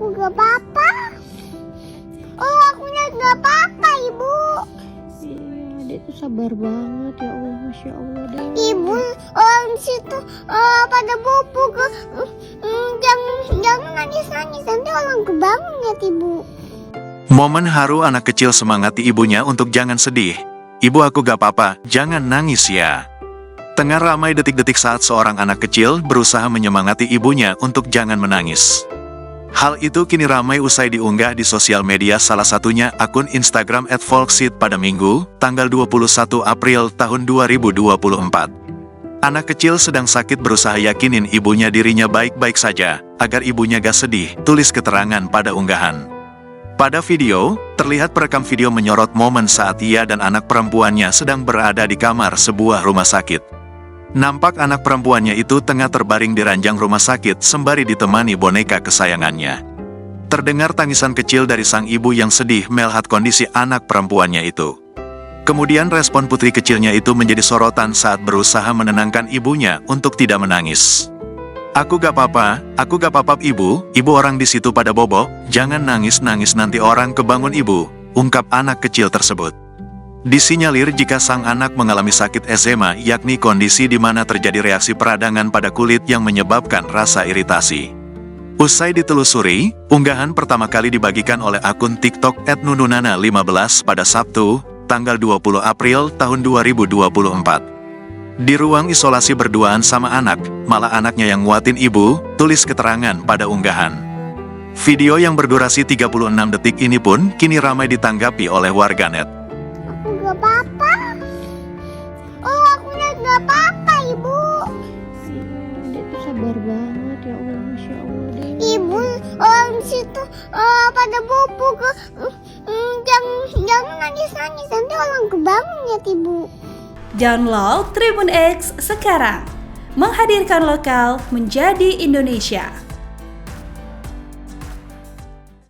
Aku gak apa-apa. Oh, aku gak apa-apa, Ibu. Iya, Dek tuh sabar banget ya Allah, Masya Allah Dek. Ibu, orang situ pada bobo ke jangan nangis-nangis, nanti orang kebangun ya, Ibu. Momen haru anak kecil semangati ibunya untuk jangan sedih. Ibu aku gak apa-apa, jangan nangis ya. Tengah ramai detik-detik saat seorang anak kecil berusaha menyemangati ibunya untuk jangan menangis. Hal itu kini ramai usai diunggah di sosial media, salah satunya akun Instagram @folksit pada Minggu, tanggal 21 April tahun 2024. Anak kecil sedang sakit berusaha yakinin ibunya dirinya baik-baik saja, agar ibunya gak sedih, tulis keterangan pada unggahan. Pada video, terlihat perekam video menyorot momen saat ia dan anak perempuannya sedang berada di kamar sebuah rumah sakit. Nampak anak perempuannya itu tengah terbaring di ranjang rumah sakit sembari ditemani boneka kesayangannya. Terdengar tangisan kecil dari sang ibu yang sedih melihat kondisi anak perempuannya itu. Kemudian respon putri kecilnya itu menjadi sorotan saat berusaha menenangkan ibunya untuk tidak menangis. Aku gak apa-apa ibu orang di situ pada bobo, jangan nangis-nangis nanti orang kebangun ibu, ungkap anak kecil tersebut. Disinyalir jika sang anak mengalami sakit eczema, yakni kondisi di mana terjadi reaksi peradangan pada kulit yang menyebabkan rasa iritasi. Usai ditelusuri, unggahan pertama kali dibagikan oleh akun TikTok @nununana15 pada Sabtu, tanggal 20 April tahun 2024. Di ruang isolasi berduaan sama anak, malah anaknya yang nguatin ibu, tulis keterangan pada unggahan. Video yang berdurasi 36 detik ini pun kini ramai ditanggapi oleh warganet. Aku gak apa-apa. Oh, aku gak apa-apa, Ibu. Iya, Dek tuh sabar banget ya Allah, Masya Allah Dek. Ibu, orang situ pada bobo ke jangan nangis-nangis, nanti orang kebangun ya, Ibu. Download Tribun X sekarang, menghadirkan lokal menjadi Indonesia.